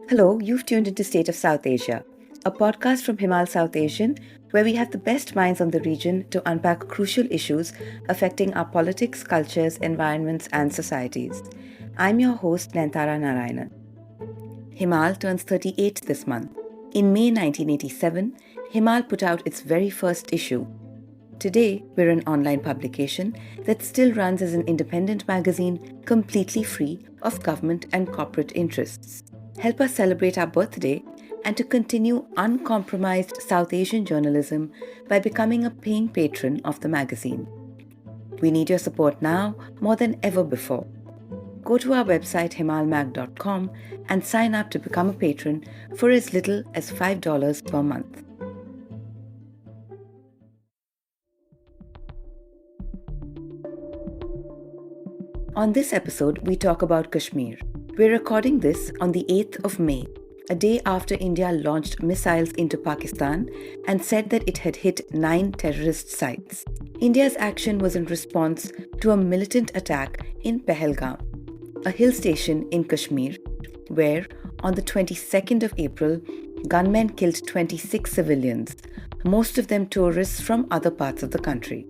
Hello, you've tuned into State of Southasia, a podcast from Himal Southasian, where we have the best minds on the region to unpack crucial issues affecting our politics, cultures, environments, and societies. I'm your host, Nantara Narayanan. Himal turns 38 this month. In May 1987, Himal put out its very first issue. Today, we're an online publication that still runs as an independent magazine, completely free of government and corporate interests. Help us celebrate our birthday and to continue uncompromised South Asian journalism by becoming a paying patron of the magazine. We need your support now more than ever before. Go to our website himalmag.com and sign up to become a patron for as little as $5 per month. On this episode, we talk about Kashmir. We're recording this on the 8th of May, a day after India launched missiles into Pakistan and said that it had hit 9 terrorist sites. India's action was in response to a militant attack in Pahalgam, a hill station in Kashmir, where on the 22nd of April, gunmen killed 26 civilians, most of them tourists from other parts of the country.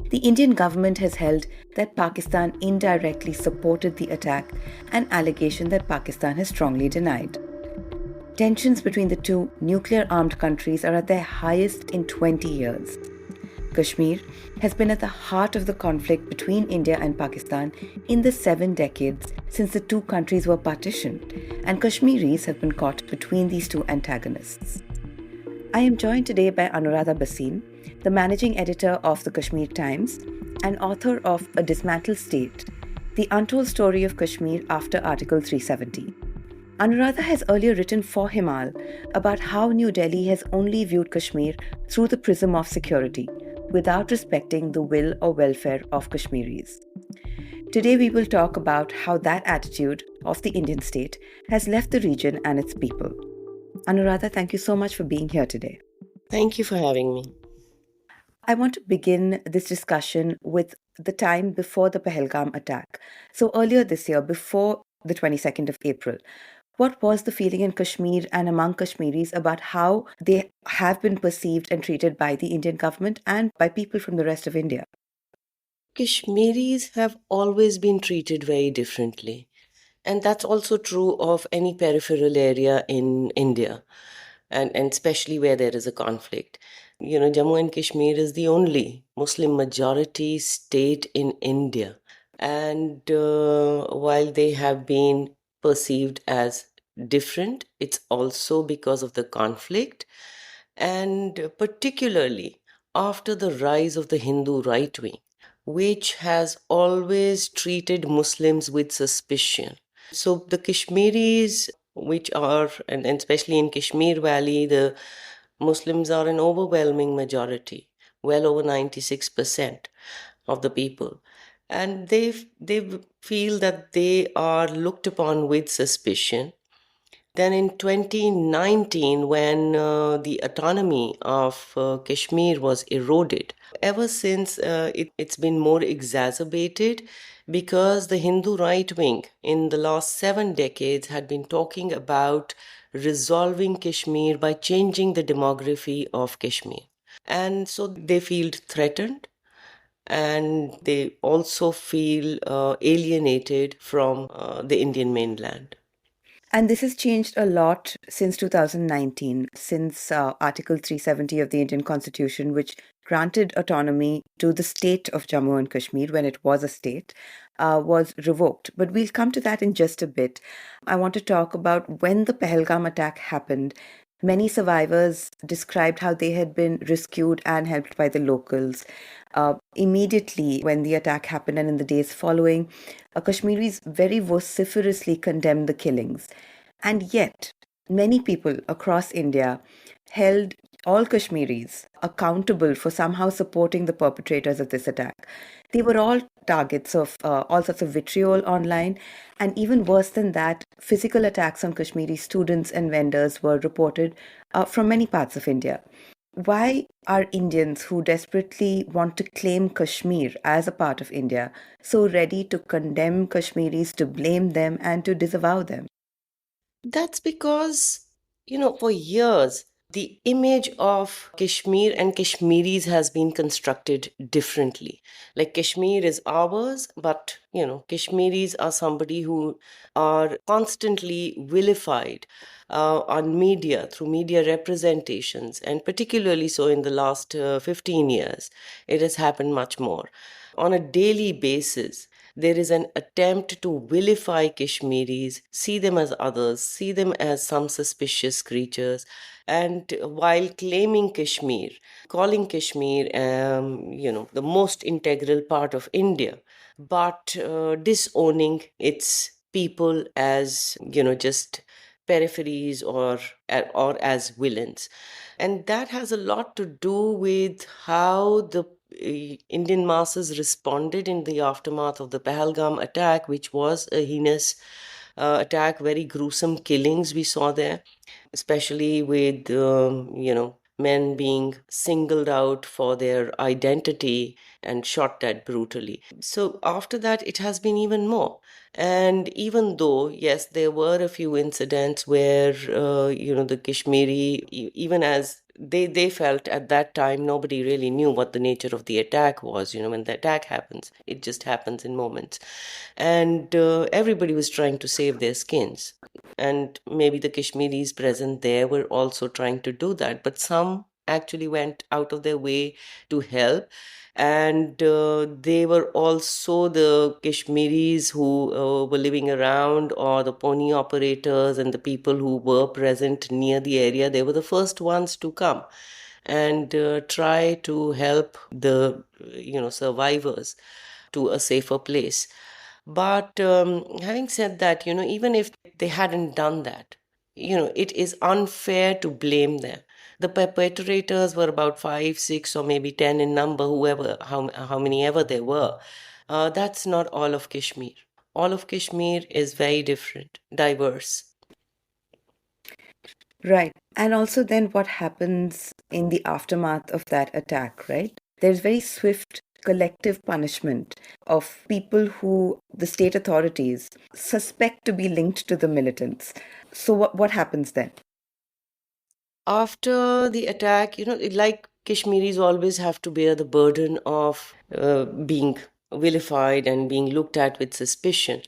The Indian government has held that Pakistan indirectly supported the attack, an allegation that Pakistan has strongly denied. Tensions between the two nuclear-armed countries are at their highest in 20 years. Kashmir has been at the heart of the conflict between India and Pakistan in the 7 decades since the two countries were partitioned, and Kashmiris have been caught between these two antagonists. I am joined today by Anuradha Bhasin, the managing editor of the Kashmir Times and author of A Dismantled State, The Untold Story of Kashmir After Article 370. Anuradha has earlier written for Himal about how New Delhi has only viewed Kashmir through the prism of security, without respecting the will or welfare of Kashmiris. Today we will talk about how that attitude of the Indian state has left the region and its people. Anuradha, thank you so much for being here today. Thank you for having me. I want to begin this discussion with the time before the Pahalgam attack. So earlier this year, before the 22nd of April, what was the feeling in Kashmir and among Kashmiris about how they have been perceived and treated by the Indian government and by people from the rest of India? Kashmiris have always been treated very differently. And that's also true of any peripheral area in India, and especially where there is a conflict. Jammu and Kashmir is the only Muslim majority state in India. And while they have been perceived as different, it's also because of the conflict, and particularly after the rise of the Hindu right wing, which has always treated Muslims with suspicion. So the Kashmiris, which are, and especially in Kashmir Valley, the Muslims are an overwhelming majority, well over 96% of the people. And they feel that they are looked upon with suspicion. Then in 2019, when the autonomy of Kashmir was eroded, ever since it's been more exacerbated because the Hindu right wing in the last 7 decades had been talking about resolving Kashmir by changing the demography of Kashmir. And so they feel threatened, and they also feel alienated from the Indian mainland. And this has changed a lot since 2019, since Article 370 of the Indian Constitution, which granted autonomy to the state of Jammu and Kashmir when it was a state, was revoked. But we'll come to that in just a bit. I want to talk about when the Pahalgam attack happened. Many survivors described how they had been rescued and helped by the locals. Immediately when the attack happened and in the days following, Kashmiris very vociferously condemned the killings. And yet, many people across India held all Kashmiris accountable for somehow supporting the perpetrators of this attack. They were all targets of all sorts of vitriol online, and even worse than that, physical attacks on Kashmiri students and vendors were reported from many parts of India. Why are Indians who desperately want to claim Kashmir as a part of India so ready to condemn Kashmiris, to blame them, and to disavow them? That's because, for years, the image of Kashmir and Kashmiris has been constructed differently. Like Kashmir is ours, but, Kashmiris are somebody who are constantly vilified on media, through media representations, and particularly so in the last 15 years. It has happened much more. On a daily basis, there is an attempt to vilify Kashmiris, see them as others, see them as some suspicious creatures, and while claiming Kashmir, calling Kashmir, the most integral part of India, but disowning its people as, just peripheries or as villains. And that has a lot to do with how the Indian masses responded in the aftermath of the Pahalgam attack, which was a heinous attack, very gruesome killings we saw there, especially with, men being singled out for their identity and shot dead brutally. So after that, it has been even more. And even though, yes, there were a few incidents where, the Kashmiri, even as they felt at that time, nobody really knew what the nature of the attack was. When the attack happens, it just happens in moments. And everybody was trying to save their skins. And maybe the Kashmiris present there were also trying to do that. But some actually went out of their way to help. And they were also the Kashmiris who were living around, or the pony operators and the people who were present near the area. They were the first ones to come and try to help the survivors to a safer place. But having said that, even if they hadn't done that, it is unfair to blame them. The perpetrators were about 5, 6, or maybe 10 in number, whoever, how many ever there were. That's not all of Kashmir. All of Kashmir is very different, diverse. Right. And also, then what happens in the aftermath of that attack, right? There's very swift collective punishment of people who the state authorities suspect to be linked to the militants. So, what happens then? After the attack, like Kashmiris always have to bear the burden of being vilified and being looked at with suspicion.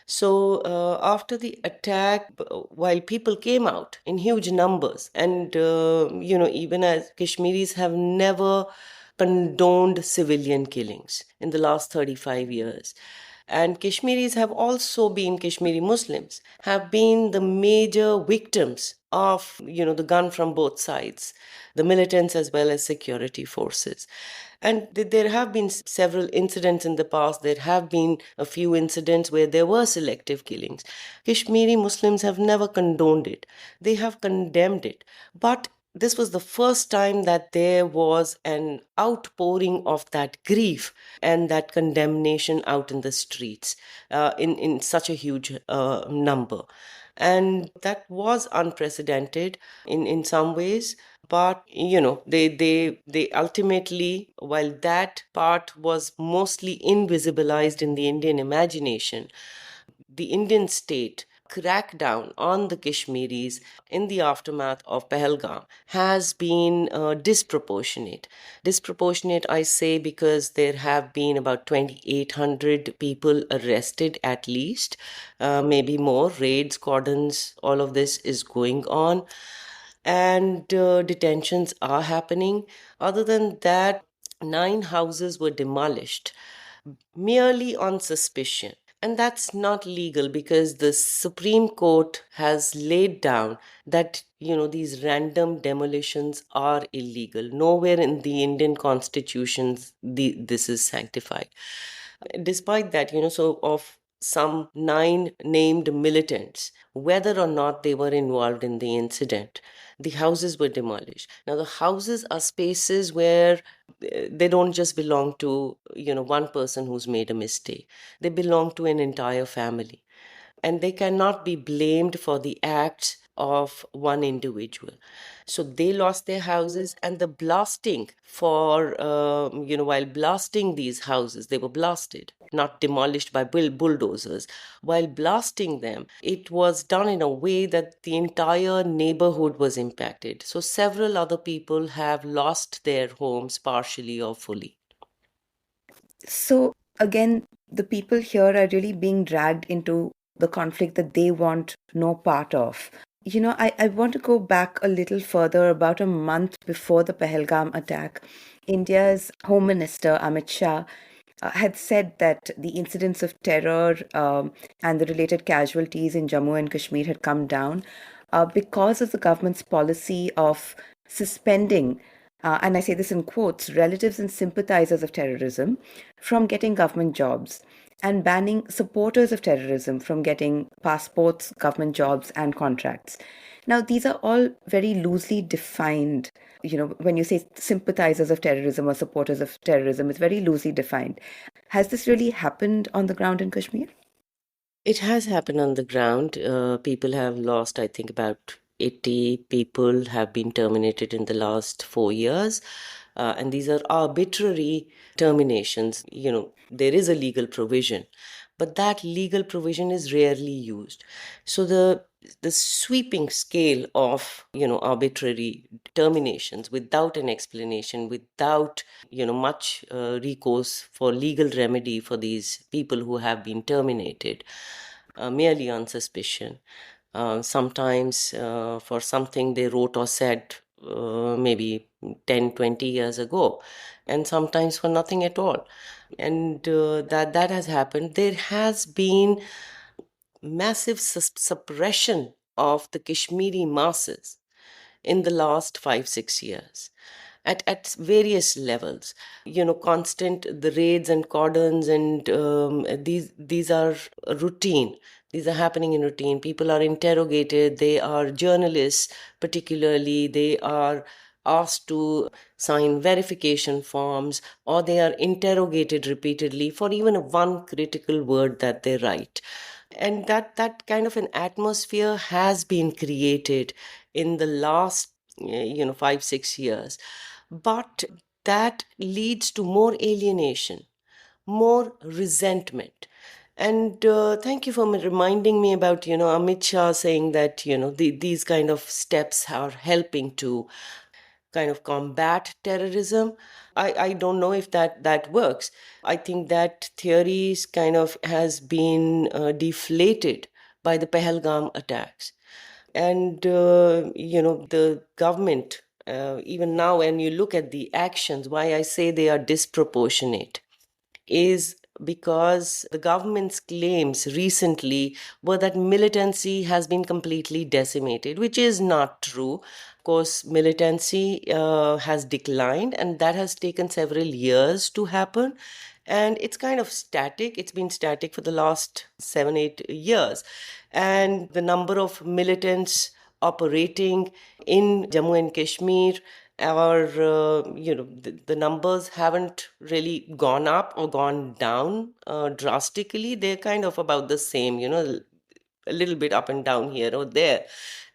So after the attack, while people came out in huge numbers, and even as Kashmiris have never condoned civilian killings in the last 35 years. And Kashmiris have also been, Kashmiri Muslims, have been the major victims of, the gun from both sides, the militants as well as security forces. And there have been several incidents in the past. There have been a few incidents where there were selective killings. Kashmiri Muslims have never condoned it. They have condemned it. But this was the first time that there was an outpouring of that grief and that condemnation out in the streets in such a huge number. And that was unprecedented in some ways. But they ultimately, while that part was mostly invisibilized in the Indian imagination, the Indian state crackdown on the Kashmiris in the aftermath of Pahalgam has been disproportionate. Disproportionate, I say, because there have been about 2,800 people arrested at least, maybe more, raids, cordons, all of this is going on. And detentions are happening. Other than that, 9 houses were demolished merely on suspicion. And that's not legal because the Supreme Court has laid down that, these random demolitions are illegal. Nowhere in the Indian constitutions this is sanctified. Despite that, so of some 9 named militants, whether or not they were involved in the incident, the houses were demolished. Now, the houses are spaces where they don't just belong to, one person who's made a mistake. They belong to an entire family. And they cannot be blamed for the acts of one individual. So they lost their houses, and the blasting for, while blasting these houses, they were blasted, not demolished by bulldozers. While blasting them, it was done in a way that the entire neighborhood was impacted. So several other people have lost their homes partially or fully. So, again, the people here are really being dragged into the conflict that they want no part of. I want to go back a little further. About a month before the Pahalgam attack, India's Home Minister Amit Shah had said that the incidents of terror and the related casualties in Jammu and Kashmir had come down because of the government's policy of suspending, and I say this in quotes, relatives and sympathizers of terrorism from getting government jobs and banning supporters of terrorism from getting passports, government jobs, and contracts. Now, these are all very loosely defined. When you say sympathizers of terrorism or supporters of terrorism, it's very loosely defined. Has this really happened on the ground in Kashmir? It has happened on the ground. People have lost, I think, about 80 people have been terminated in the last 4 years. And these are arbitrary terminations. There is a legal provision, but that legal provision is rarely used. So the sweeping scale of, arbitrary terminations without an explanation, without, much recourse for legal remedy for these people who have been terminated, merely on suspicion. Sometimes for something they wrote or said maybe 10, 20 years ago, and sometimes for nothing at all. And that has happened. There has been massive suppression of the Kashmiri masses in the last 5, 6 years at various levels. Constant the raids and cordons, and these are routine. These are happening in routine. People are interrogated. They are journalists, particularly. They are asked to sign verification forms, or they are interrogated repeatedly for even one critical word that they write. And that kind of an atmosphere has been created in the last 5, 6 years. But that leads to more alienation, more resentment. And thank you for reminding me about, Amit Shah saying that, these kind of steps are helping to kind of combat terrorism. I don't know if that works. I think that theory kind of has been deflated by the Pahalgam attacks. And, the government, even now, when you look at the actions, why I say they are disproportionate is because the government's claims recently were that militancy has been completely decimated, which is not true. Of course, militancy has declined, and that has taken several years to happen. And it's kind of static. It's been static for the last 7, 8 years. And the number of militants operating in Jammu and Kashmir, or the numbers haven't really gone up or gone down drastically. They're kind of about the same, a little bit up and down here or there.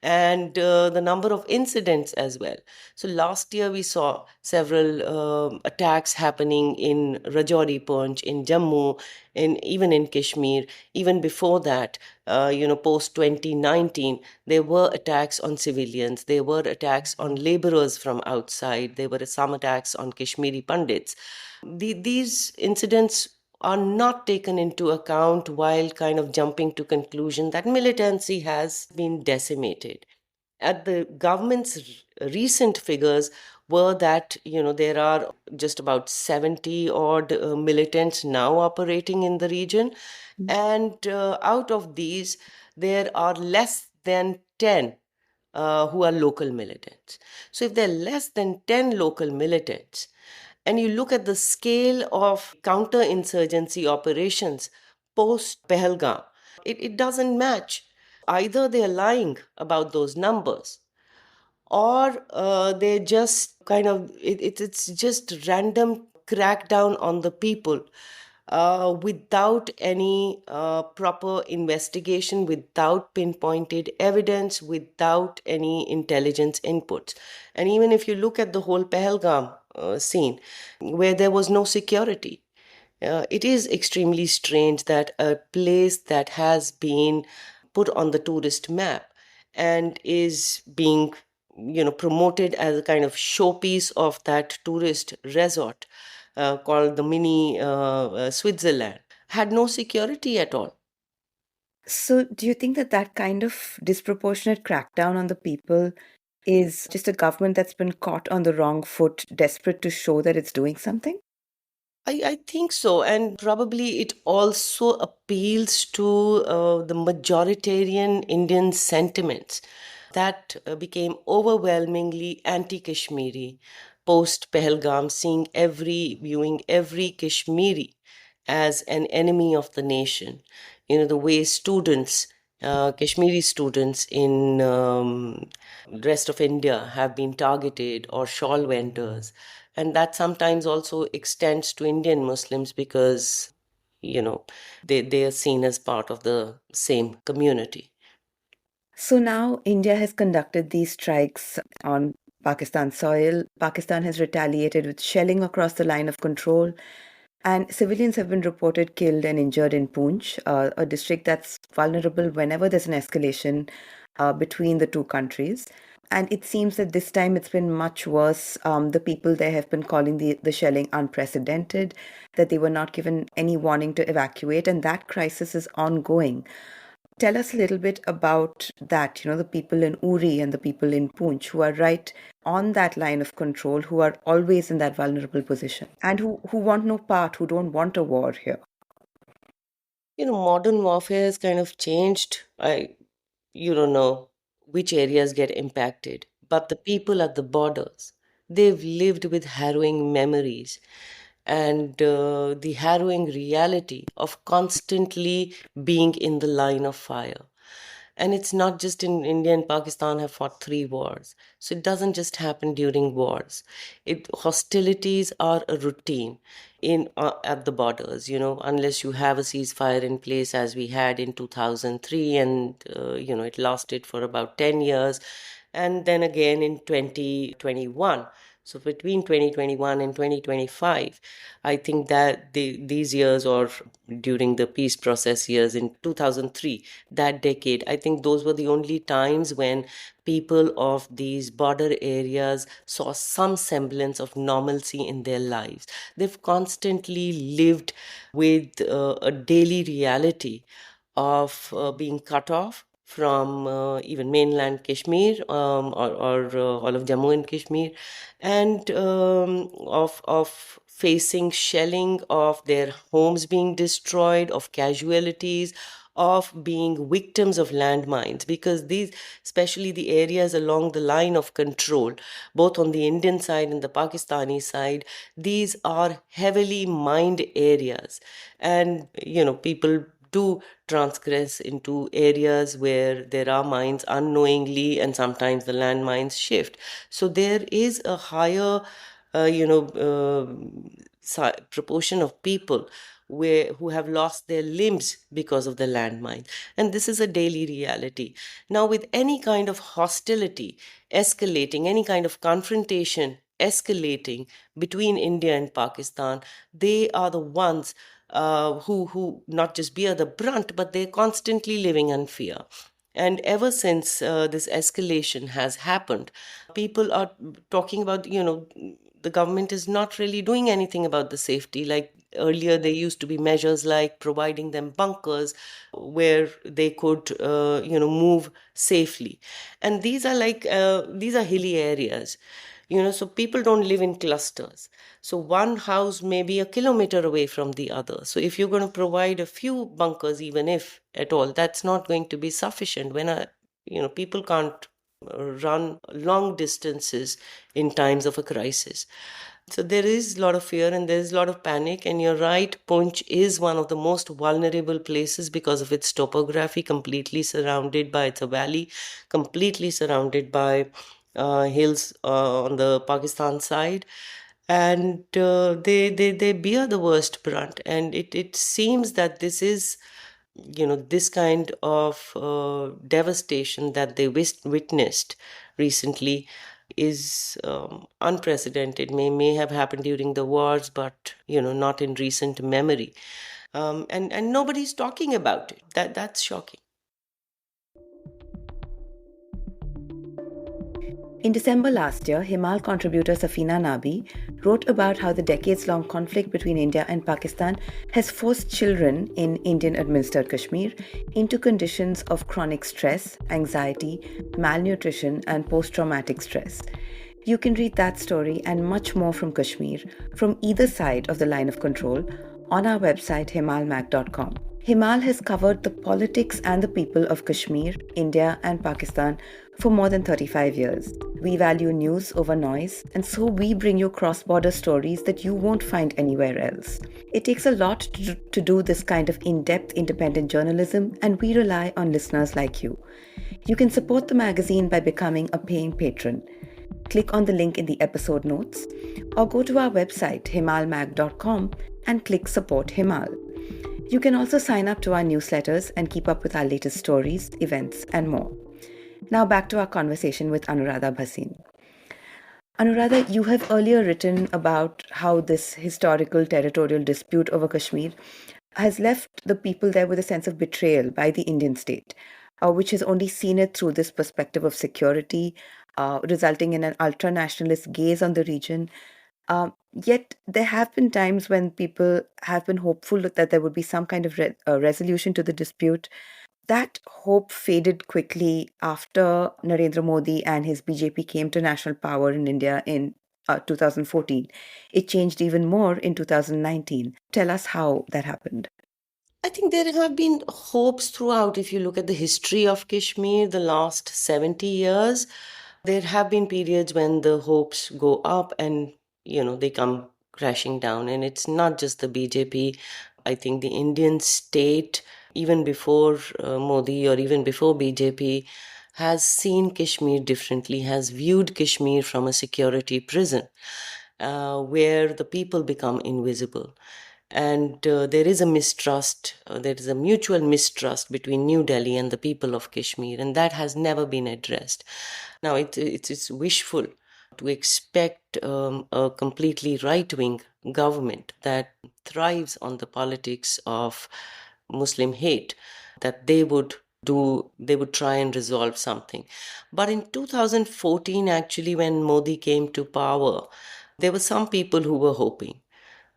And the number of incidents as well. So last year we saw several attacks happening in Rajouri Punch, in Jammu, even in Kashmir. Even before that, post 2019, there were attacks on civilians. There were attacks on laborers from outside. There were some attacks on Kashmiri Pandits. These incidents are not taken into account while kind of jumping to conclusion that militancy has been decimated. At the government's recent figures were that there are just about 70 odd militants now operating in the region, and out of these there are less than 10 who are local militants. So if there are less than 10 local militants, and you look at the scale of counterinsurgency operations post Pahalgam, it doesn't match. Either they're lying about those numbers, or they're just kind of, it's just random crackdown on the people without any proper investigation, without pinpointed evidence, without any intelligence inputs. And even if you look at the whole Pahalgam scene, where there was no security, it is extremely strange that a place that has been put on the tourist map and is being promoted as a kind of showpiece of that tourist resort called the mini Switzerland had no security at all. So, do you think that that kind of disproportionate crackdown on the people is just a government that's been caught on the wrong foot, desperate to show that it's doing something? I think so. And probably it also appeals to the majoritarian Indian sentiments that became overwhelmingly anti-Kashmiri post Pahalgam, viewing every Kashmiri as an enemy of the nation. The way students, Kashmiri students in rest of India have been targeted, or shawl vendors. And that sometimes also extends to Indian Muslims because, you know, they are seen as part of the same community. So now India has conducted these strikes on Pakistan soil. Pakistan has retaliated with shelling across the line of control. And civilians have been reported killed and injured in Poonch, a district that's vulnerable whenever there's an escalation between the two countries. And it seems that this time it's been much worse. The people there have been calling the shelling unprecedented, that they were not given any warning to evacuate, and that crisis is ongoing. Tell us a little bit about that, the people in Uri and the people in Poonch who are right on that line of control, who are always in that vulnerable position and who want no part, who don't want a war here. Modern warfare has kind of changed. You don't know which areas get impacted, but the people at the borders, they've lived with harrowing memories and the harrowing reality of constantly being in the line of fire. And it's not just in India and Pakistan have fought three wars. So it doesn't just happen during wars. Hostilities are a routine in at the borders, unless you have a ceasefire in place as we had in 2003, and it lasted for about 10 years, and then again in 2021. So between 2021 and 2025, I think that these years, or during the peace process years in 2003, that decade, I think those were the only times when people of these border areas saw some semblance of normalcy in their lives. They've constantly lived with a daily reality of being cut off from even mainland Kashmir, or all of Jammu and Kashmir, and of facing shelling, of their homes being destroyed, of casualties, of being victims of landmines, because these, especially the areas along the line of control, both on the Indian side and the Pakistani side, these are heavily mined areas. And, people do transgress into areas where there are mines unknowingly, and sometimes the landmines shift. So there is a higher, uh, you know, proportion of people who have lost their limbs because of the landmine. And this is a daily reality. Now, with any kind of hostility escalating, any kind of confrontation escalating between India and Pakistan, they are the ones who not just bear the brunt, but they're constantly living in fear. And ever since this escalation has happened, people are talking about, the government is not really doing anything about the safety. Like earlier, there used to be measures like providing them bunkers where they could, move safely. And these are hilly areas, so people don't live in clusters. So one house may be a kilometer away from the other. So if you're going to provide a few bunkers, even if at all, that's not going to be sufficient when people can't run long distances in times of a crisis. So there is a lot of fear and there is a lot of panic. And you're right, Poonch is one of the most vulnerable places because of its topography, completely surrounded by, it's a valley, completely surrounded by hills on the Pakistan side. And they bear the worst brunt. And it seems that this is, this kind of devastation that they witnessed recently is unprecedented. May have happened during the wars, but not in recent memory. And nobody's talking about it. That's shocking. In December last year, Himal contributor Safina Nabi wrote about how the decades-long conflict between India and Pakistan has forced children in Indian-administered Kashmir into conditions of chronic stress, anxiety, malnutrition, and post-traumatic stress. You can read that story and much more from Kashmir, from either side of the line of control, on our website himalmag.com. Himal has covered the politics and the people of Kashmir, India, and Pakistan for more than 35 years. We value news over noise, and so we bring you cross-border stories that you won't find anywhere else. It takes a lot to do this kind of in-depth independent journalism, and we rely on listeners like you. You can support the magazine by becoming a paying patron. Click on the link in the episode notes, or go to our website himalmag.com and click Support Himal. You can also sign up to our newsletters and keep up with our latest stories, events, and more. Now back to our conversation with Anuradha Bhasin. Anuradha, you have earlier written about how this historical territorial dispute over Kashmir has left the people there with a sense of betrayal by the Indian state, which has only seen it through this perspective of security, resulting in an ultra-nationalist gaze on the region. Yet there have been times when people have been hopeful that there would be some kind of resolution to the dispute. That hope faded quickly after Narendra Modi and his BJP came to national power in India in 2014. It changed even more in 2019. Tell us how that happened. I think there have been hopes throughout. If you look at the history of Kashmir, the last 70 years, there have been periods when the hopes go up and, they come crashing down. And it's not just the BJP. I think the Indian state, even before Modi or even before BJP, has seen Kashmir differently, has viewed Kashmir from a security prison where the people become invisible. And there is a mistrust, there is a mutual mistrust between New Delhi and the people of Kashmir, and that has never been addressed. Now, it's wishful to expect a completely right-wing government that thrives on the politics of Muslim hate, that they would try and resolve something. But in 2014, actually, when Modi came to power, there were some people who were hoping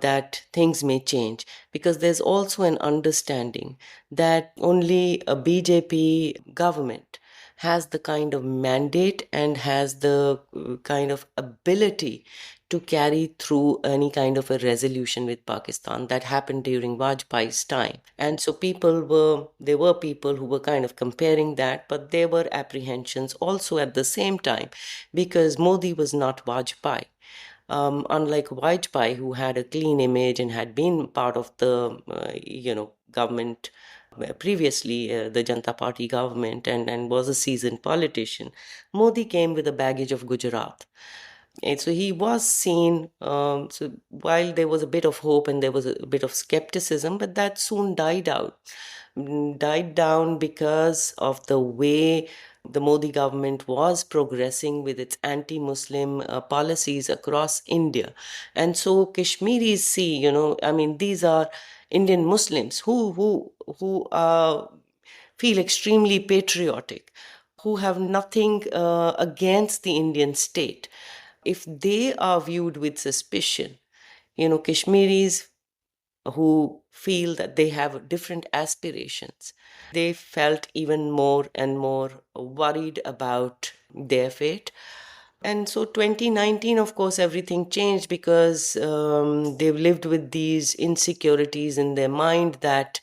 that things may change, because there's also an understanding that only a BJP government has the kind of mandate and has the kind of ability to carry through any kind of a resolution with Pakistan that happened during Vajpayee's time. And so there were people who were kind of comparing that, but there were apprehensions also at the same time, because Modi was not Vajpayee. Unlike Vajpayee, who had a clean image and had been part of the, government previously, the Janata Party government, and was a seasoned politician, Modi came with a baggage of Gujarat. And so he was seen, so while there was a bit of hope and there was a bit of skepticism, but that soon died down because of the way the Modi government was progressing with its anti-Muslim policies across India. And so Kashmiris see, these are Indian Muslims who feel extremely patriotic, who have nothing against the Indian state. If they are viewed with suspicion, Kashmiris who feel that they have different aspirations, they felt even more and more worried about their fate. And so 2019, of course, everything changed, because they've lived with these insecurities in their mind that,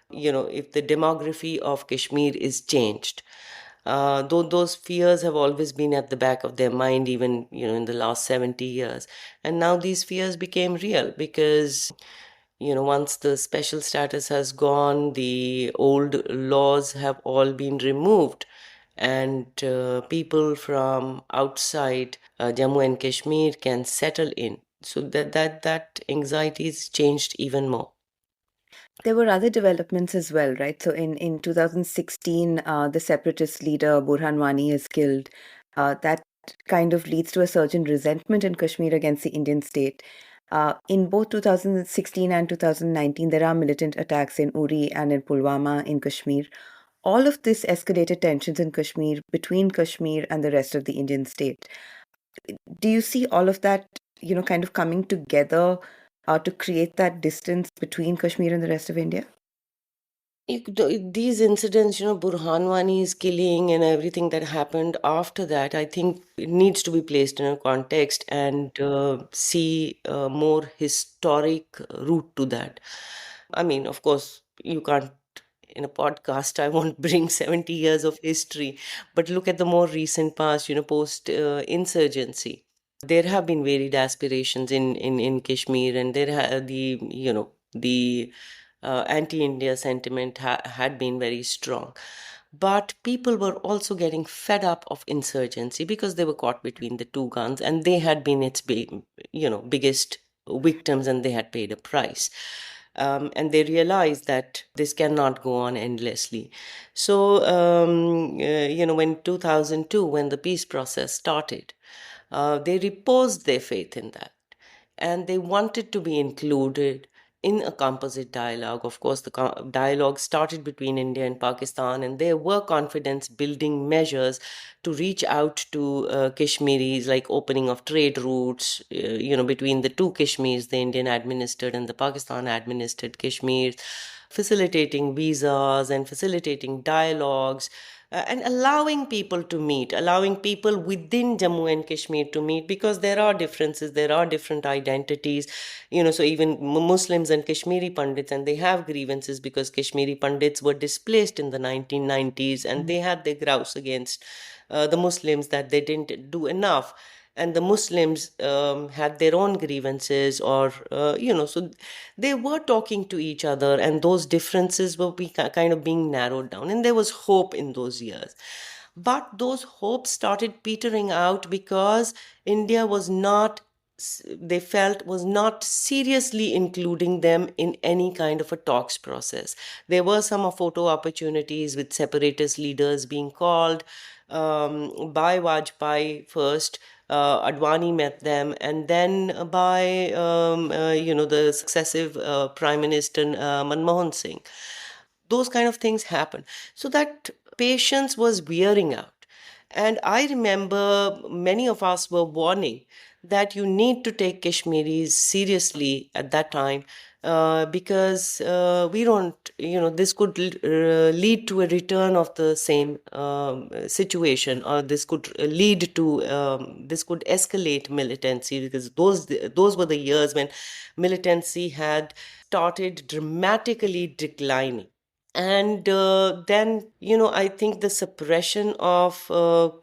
if the demography of Kashmir is changed, though those fears have always been at the back of their mind, even, in the last 70 years. And now these fears became real, because once the special status has gone, the old laws have all been removed, and people from outside Jammu and Kashmir can settle in. So that anxieties changed even more. There were other developments as well, right? So in 2016, the separatist leader Burhan Wani is killed. That kind of leads to a surge in resentment in Kashmir against the Indian state. In both 2016 and 2019, there are militant attacks in Uri and in Pulwama in Kashmir. All of this escalated tensions in Kashmir between Kashmir and the rest of the Indian state. Do you see all of that, kind of coming together to create that distance between Kashmir and the rest of India? These incidents, Burhan Wani's killing and everything that happened after that, I think it needs to be placed in a context and see a more historic route to that. I mean, of course, you can't, in a podcast, I won't bring 70 years of history, but look at the more recent past, post insurgency. There have been varied aspirations in Kashmir, and the anti-India sentiment had been very strong. But people were also getting fed up of insurgency because they were caught between the two guns, and they had been its biggest victims, and they had paid a price. And they realized that this cannot go on endlessly. So, when 2002, when the peace process started, they reposed their faith in that, and they wanted to be included in a composite dialogue. Of course, the dialogue started between India and Pakistan, and there were confidence building measures to reach out to Kashmiris, like opening of trade routes, between the two Kashmirs, the Indian administered and the Pakistan administered Kashmirs, facilitating visas and facilitating dialogues, and allowing people to meet, allowing people within Jammu and Kashmir to meet, because there are differences, there are different identities, so even Muslims and Kashmiri Pandits, and they have grievances because Kashmiri Pandits were displaced in the 1990s, and they had their grouse against the Muslims that they didn't do enough. And the Muslims had their own grievances, or, so they were talking to each other, and those differences were kind of being narrowed down, and there was hope in those years. But those hopes started petering out because India was not, they felt, was not seriously including them in any kind of a talks process. There were some photo opportunities with separatist leaders being called by Vajpayee first. Advani met them, and then by the successive Prime Minister Manmohan Singh. Those kind of things happen. So that patience was wearing out. And I remember many of us were warning that you need to take Kashmiris seriously at that time, because we don't, this could lead to a return of the same situation, or this could lead to, this could escalate militancy, because those were the years when militancy had started dramatically declining. And then, I think the suppression of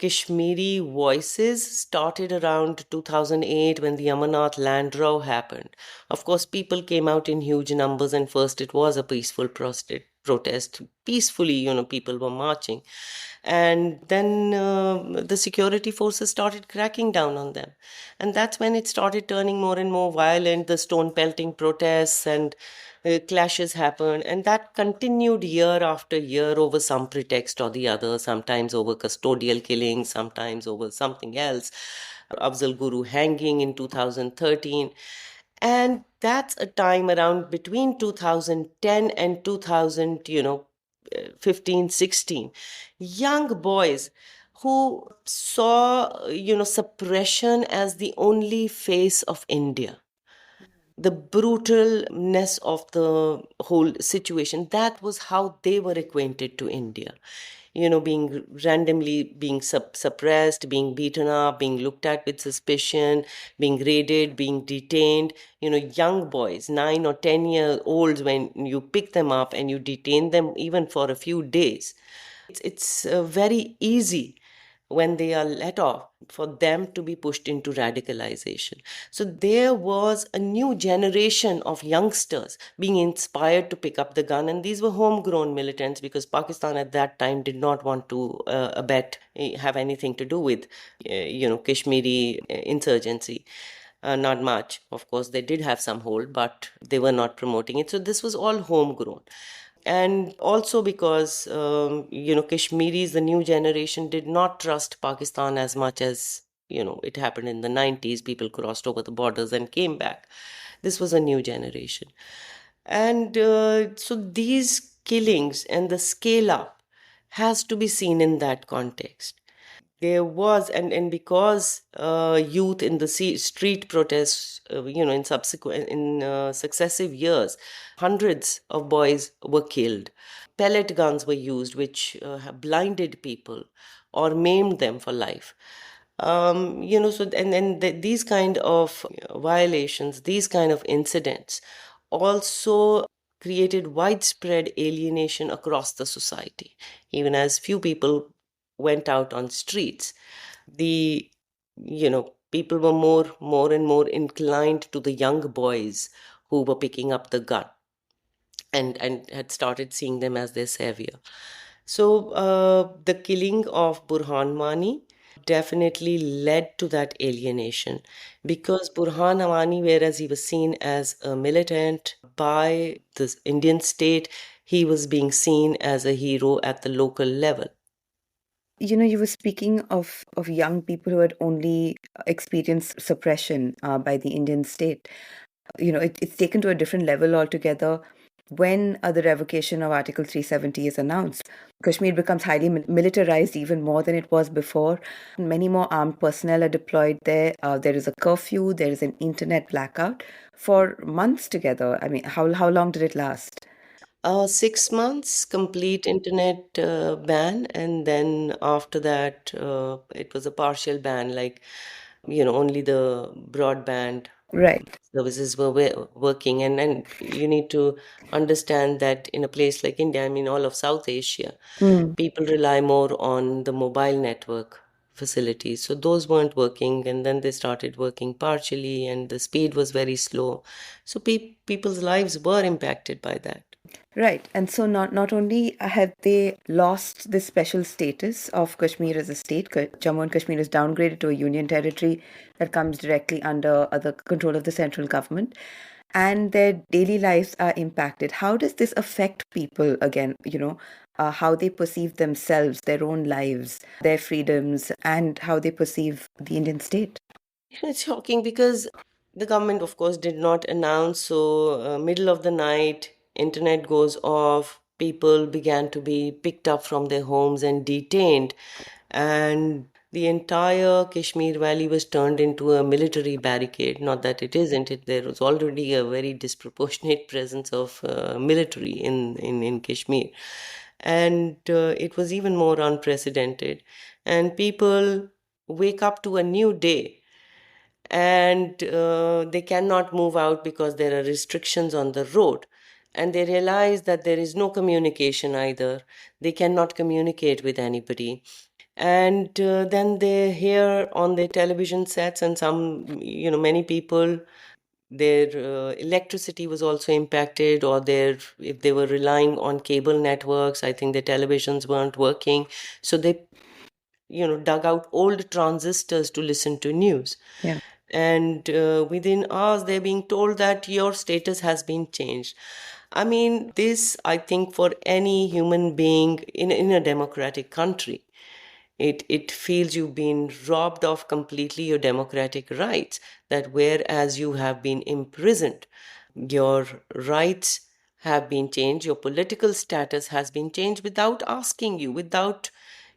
Kashmiri voices started around 2008 when the Amarnath land row happened. Of course, people came out in huge numbers, and first it was a peaceful protest. Peacefully, people were marching. And then the security forces started cracking down on them. And that's when it started turning more and more violent, the stone pelting protests, and clashes happened, and that continued year after year over some pretext or the other, sometimes over custodial killings, sometimes over something else. Afzal Guru hanging in 2013. And that's a time around between 2010 and 2000, 15, 16. Young boys who saw, suppression as the only face of India, the brutalness of the whole situation. That was how they were acquainted to India. Being randomly being suppressed, being beaten up, being looked at with suspicion, being raided, being detained. Young boys, 9 or 10 year olds, when you pick them up and you detain them even for a few days, it's very easy when they are let off for them to be pushed into radicalization. So there was a new generation of youngsters being inspired to pick up the gun, and these were homegrown militants, because Pakistan at that time did not want to have anything to do with Kashmiri insurgency. Not much. Of course, they did have some hold, but they were not promoting it. So this was all homegrown. And also because, Kashmiris, the new generation, did not trust Pakistan as much as, it happened in the 90s. People crossed over the borders and came back. This was a new generation. And so these killings and the scale up has to be seen in that context. There was, and because youth in the street protests, in successive years, hundreds of boys were killed. Pellet guns were used, which have blinded people or maimed them for life. So and these kind of violations, these kind of incidents, also created widespread alienation across the society. Even as few people went out on streets, the people were more and more inclined to the young boys who were picking up the gun, and had started seeing them as their savior. So the killing of Burhan Wani definitely led to that alienation, because Burhan Wani, whereas he was seen as a militant by the Indian state, he was being seen as a hero at the local level. You were speaking of young people who had only experienced suppression by the Indian state. It's taken to a different level altogether when the revocation of Article 370 is announced. Kashmir becomes highly militarized even more than it was before. Many more armed personnel are deployed there. There is a curfew, there is an internet blackout for months together. I mean, how long did it last? 6 months complete internet ban, and then after that, it was a partial ban, like, only the broadband Right. services were working. And you need to understand that in a place like India, I mean, all of South Asia, Mm. people rely more on the mobile network facilities. So those weren't working, and then they started working partially, and the speed was very slow. So people's lives were impacted by that. Right. And so not only have they lost this special status of Kashmir as a state, Jammu and Kashmir is downgraded to a union territory that comes directly under the control of the central government, and their daily lives are impacted. How does this affect people again, how they perceive themselves, their own lives, their freedoms, and how they perceive the Indian state? It's shocking because the government, of course, did not announce. So, middle of the night, internet goes off. People began to be picked up from their homes and detained, and the entire Kashmir Valley was turned into a military barricade. Not that it isn't. There was already a very disproportionate presence of military in Kashmir, and it was even more unprecedented. And people wake up to a new day, and they cannot move out because there are restrictions on the road, and they realize that there is no communication either. They cannot communicate with anybody, and then they hear on their television sets, and many people, their electricity was also impacted, or if they were relying on cable networks, I think their televisions weren't working, so they dug out old transistors to listen to news. Yeah. And within hours, they're being told that your status has been changed. I mean, this, I think, for any human being in a democratic country, it feels you've been robbed of completely your democratic rights. That whereas you have been imprisoned, your rights have been changed, your political status has been changed without asking you, without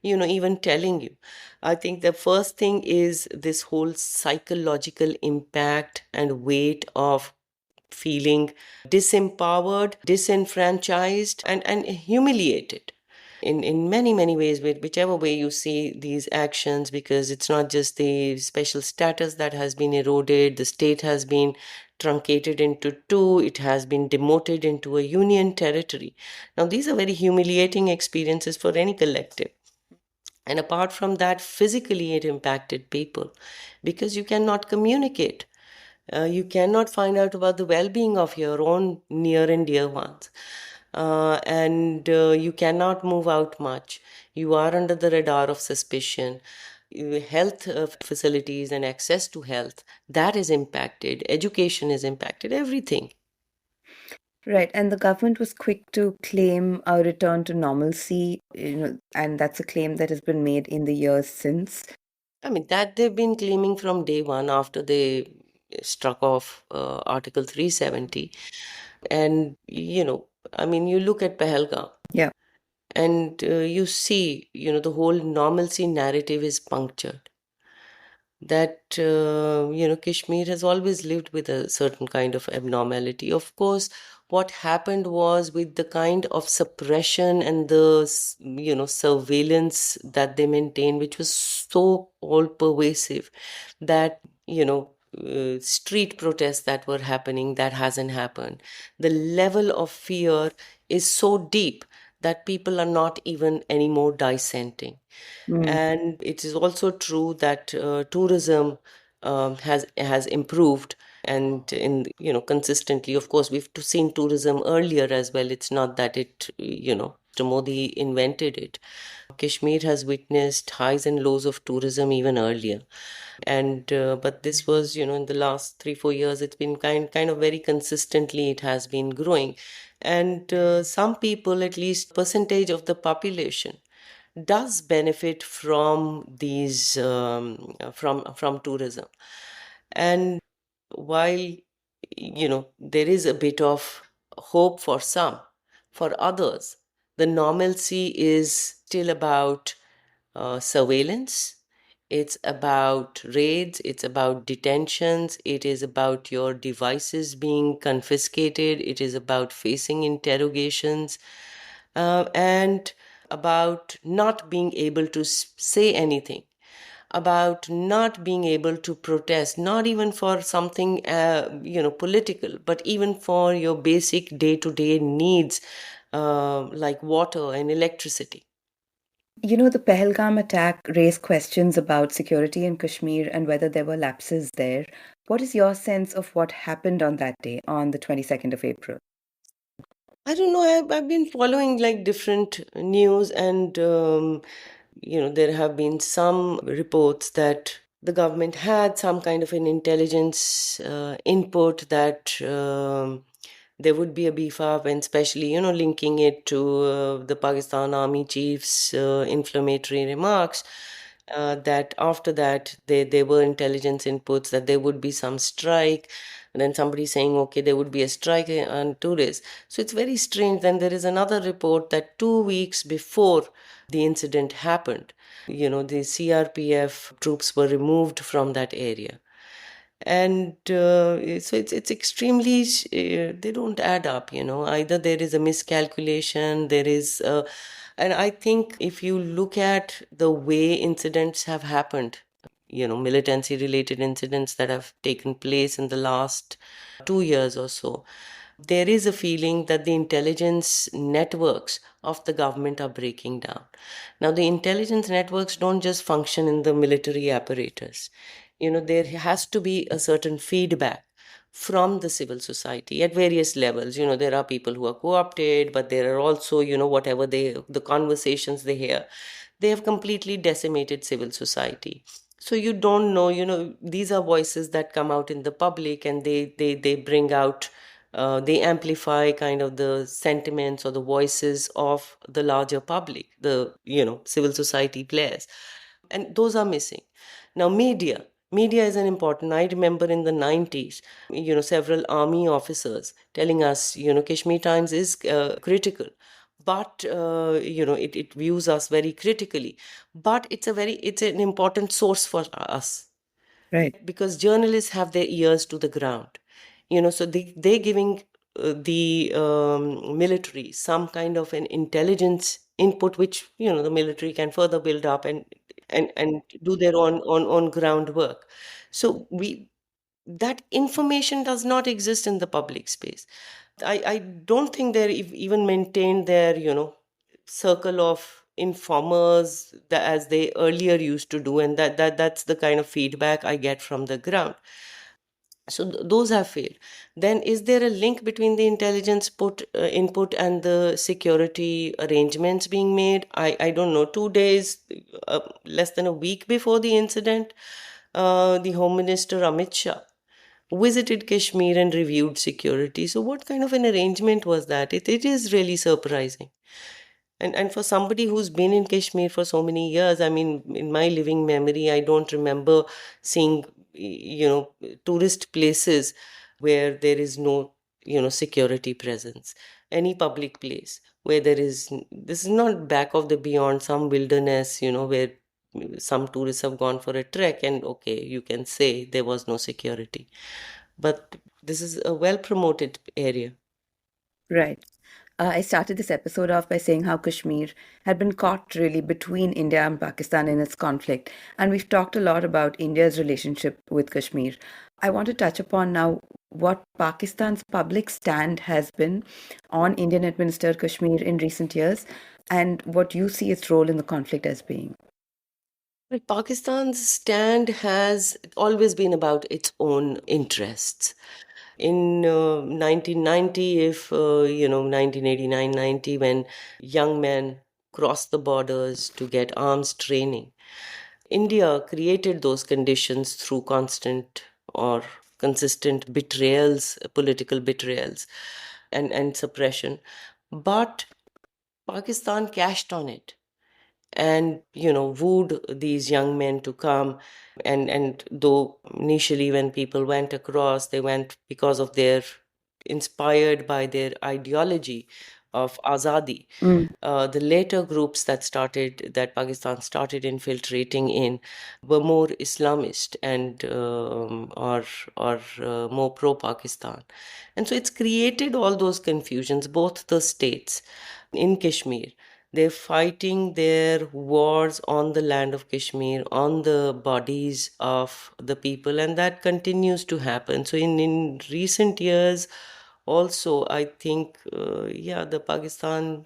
even telling you. I think the first thing is this whole psychological impact and weight of feeling disempowered, disenfranchised, and humiliated in many, many ways, whichever way you see these actions, because it's not just the special status that has been eroded, the state has been truncated into two, it has been demoted into a union territory. Now, these are very humiliating experiences for any collective. And apart from that, physically it impacted people because you cannot communicate. You cannot find out about the well being of your own near and dear ones. And you cannot move out much. You are under the radar of suspicion. health facilities and access to health, that is impacted. Education is impacted, everything. Right, and the government was quick to claim a return to normalcy, and that's a claim that has been made in the years since. I mean, that they've been claiming from day one after they struck off Article 370. And, I mean, you look at Pahalgam. Yeah. And you see, the whole normalcy narrative is punctured. That, Kashmir has always lived with a certain kind of abnormality. Of course, what happened was with the kind of suppression and the, surveillance that they maintained, which was so all pervasive, that, street protests that were happening, that hasn't happened. The level of fear is so deep that people are not even anymore dissenting. And it is also true that tourism has improved, and consistently. Of course, we've seen tourism earlier as well. It's not that Mr. Modi invented it. Kashmir has witnessed highs and lows of tourism even earlier. And but this was, in the last 3-4 years, it's been kind of very consistently it has been growing. And some people, at least percentage of the population, does benefit from these from tourism. And while there is a bit of hope for some, for others the normalcy is still about surveillance. It's about raids, it's about detentions, it is about your devices being confiscated, it is about facing interrogations, and about not being able to say anything, about not being able to protest, not even for something political, but even for your basic day-to-day needs, like water and electricity. The Pahalgam attack raised questions about security in Kashmir and whether there were lapses there. What is your sense of what happened on that day, on the 22nd of April? I don't know. I've been following like different news, and there have been some reports that the government had some kind of an intelligence input that there would be a beef up, and especially, linking it to the Pakistan Army chief's inflammatory remarks. That after that, there were intelligence inputs that there would be some strike, and then somebody saying, okay, there would be a strike on tourists. So it's very strange. Then there is another report that 2 weeks before the incident happened, the CRPF troops were removed from that area. And so it's extremely they don't add up. Either there is a miscalculation, there is and I think if you look at the way incidents have happened, militancy related incidents that have taken place in the last 2 years or so, there is a feeling that the intelligence networks of the government are breaking down. Now, the intelligence networks don't just function in the military apparatus. There has to be a certain feedback from the civil society at various levels. There are people who are co-opted, but there are also, whatever the conversations they hear, they have completely decimated civil society. So you don't know, these are voices that come out in the public, and they bring out, they amplify kind of the sentiments or the voices of the larger public, the, civil society players. And those are missing. Now, media is an important. I remember in the 90s, several army officers telling us, Kashmir Times is critical, but it views us very critically, but it's an important source for us. Right. Because journalists have their ears to the ground, so they're giving the military some kind of an intelligence input, which the military can further build up and do their own groundwork. So that information does not exist in the public space. I don't think they're even maintained their circle of informers that as they earlier used to do, and that's the kind of feedback I get from the ground. So those have failed. Then is there a link between the intelligence input and the security arrangements being made? I don't know. 2 days, less than a week before the incident, the Home Minister Amit Shah visited Kashmir and reviewed security. So what kind of an arrangement was that? It is really surprising. And for somebody who's been in Kashmir for so many years, I mean, in my living memory, I don't remember seeing, tourist places where there is no, security presence. Any public place where this is not back of the beyond, some wilderness, where some tourists have gone for a trek and okay, you can say there was no security. But this is a well promoted area. Right. I started this episode off by saying how Kashmir had been caught really between India and Pakistan in its conflict. And we've talked a lot about India's relationship with Kashmir. I want to touch upon now what Pakistan's public stand has been on Indian administered Kashmir in recent years and what you see its role in the conflict as being. Well, Pakistan's stand has always been about its own interests. In 1990, if 1989, 90, when young men crossed the borders to get arms training, India created those conditions through constant or consistent betrayals, political betrayals, and suppression. But Pakistan cashed on it and wooed these young men to come. And though initially when people went across, they went because of their inspired by their ideology of azadi. Mm. The later groups that Pakistan started infiltrating in were more Islamist and or more pro-Pakistan, and so it's created all those confusions. Both the states in Kashmir, they're fighting their wars on the land of Kashmir, on the bodies of the people, and that continues to happen. So in recent years, also, I think, the Pakistan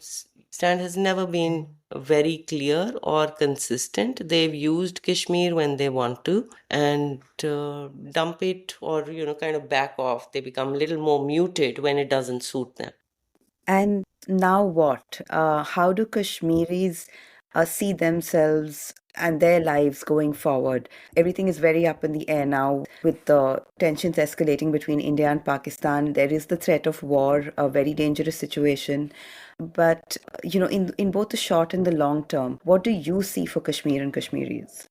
stand has never been very clear or consistent. They've used Kashmir when they want to and dump it or, kind of back off. They become a little more muted when it doesn't suit them. And now what? How do Kashmiris see themselves and their lives going forward? Everything is very up in the air now with the tensions escalating between India and Pakistan. There is the threat of war, a very dangerous situation. But, in both the short and the long term, what do you see for Kashmir and Kashmiris?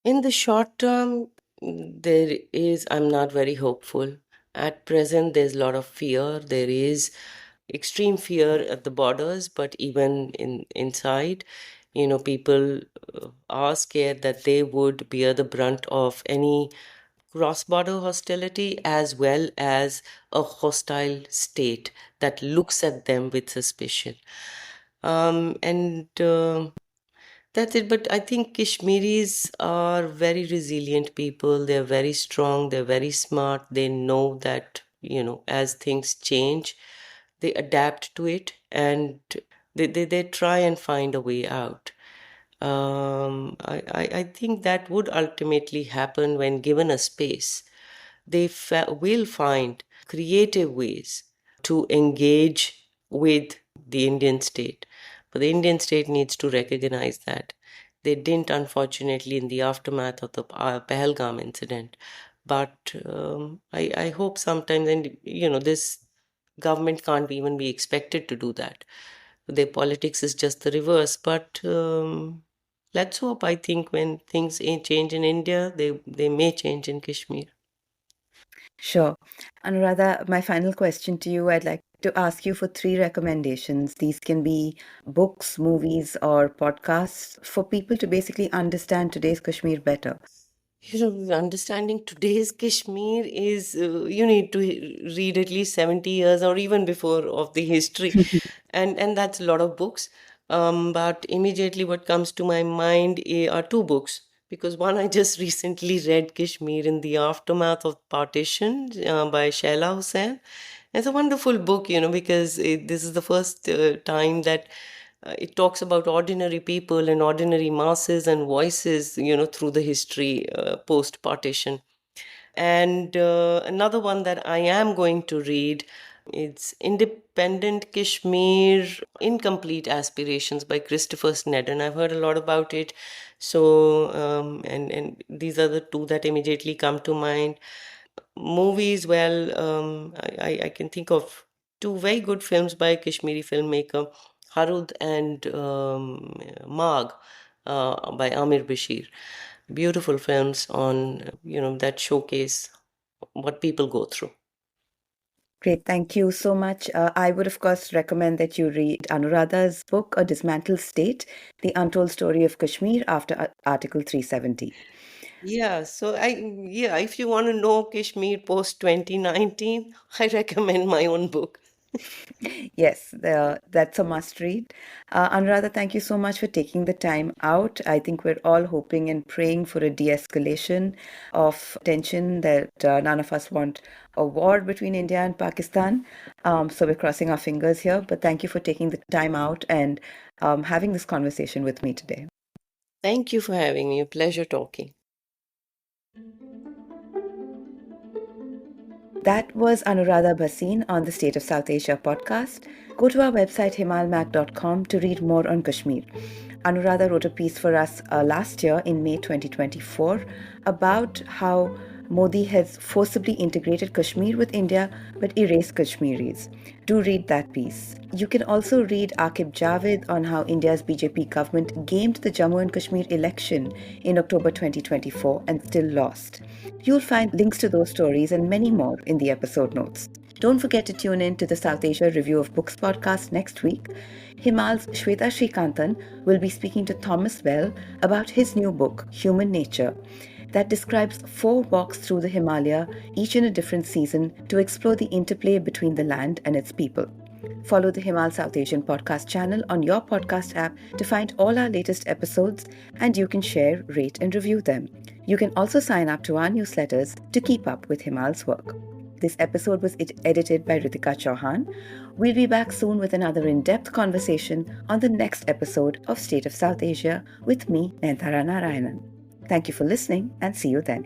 In the short term, I'm not very hopeful. At present, there's a lot of fear. There is extreme fear at the borders, but even inside, people are scared that they would bear the brunt of any cross-border hostility as well as a hostile state that looks at them with suspicion. And That's it. But I think Kashmiris are very resilient people. They're very strong. They're very smart. They know that, as things change, they adapt to it and they try and find a way out. I think that would ultimately happen when given a space. They will find creative ways to engage with the Indian state. But the Indian state needs to recognize that. They didn't, unfortunately, in the aftermath of the Pahalgam incident. But I hope sometimes, and this government can't even be expected to do that. Their politics is just the reverse. But let's hope. I think when things change in India, they may change in Kashmir. Sure. Anuradha, my final question to you, I'd like to ask you for three recommendations. These can be books, movies, or podcasts for people to basically understand today's Kashmir better. Understanding today's Kashmir is you need to read at least 70 years or even before of the history, and that's a lot of books. But immediately what comes to my mind are two books, because one I just recently read, Kashmir in the Aftermath of Partition by Shaila Hussain. It's a wonderful book, because this is the first time that it talks about ordinary people and ordinary masses and voices, through the history post partition. And another one that I am going to read, it's Independent Kashmir Incomplete Aspirations by Christopher Snedden. I've heard a lot about it. So, and these are the two that immediately come to mind. Movies, well, I can think of two very good films by Kashmiri filmmaker, Harud and Maag, by Amir Bashir. Beautiful films on, that showcase what people go through. Great, thank you so much. I would, of course, recommend that you read Anuradha's book, A Dismantled State, The Untold Story of Kashmir After Article 370. Yeah, so if you want to know Kashmir post 2019, I recommend my own book. Yes, that's a must read. Anuradha, thank you so much for taking the time out. I think we're all hoping and praying for a de-escalation of tension, that none of us want a war between India and Pakistan. So we're crossing our fingers here. But thank you for taking the time out and having this conversation with me today. Thank you for having me. A pleasure talking. That was Anuradha Bhasin on the State of South Asia podcast. Go to our website himalmac.com to read more on Kashmir. Anuradha wrote a piece for us last year in May 2024 about how Modi has forcibly integrated Kashmir with India but erased Kashmiris. Do read that piece. You can also read Aqib Javed on how India's BJP government gamed the Jammu and Kashmir election in October 2024 and still lost. You'll find links to those stories and many more in the episode notes. Don't forget to tune in to the South Asia Review of Books podcast next week. Himal's Shweta Srikantan will be speaking to Thomas Bell about his new book, Human Nature, that describes 4 walks through the Himalaya, each in a different season, to explore the interplay between the land and its people. Follow the Himal South Asian podcast channel on your podcast app to find all our latest episodes, and you can share, rate, and review them. You can also sign up to our newsletters to keep up with Himal's work. This episode was edited by Ritika Chauhan. We'll be back soon with another in-depth conversation on the next episode of State of South Asia with me, Nayantara Narayanan. Thank you for listening, and see you then.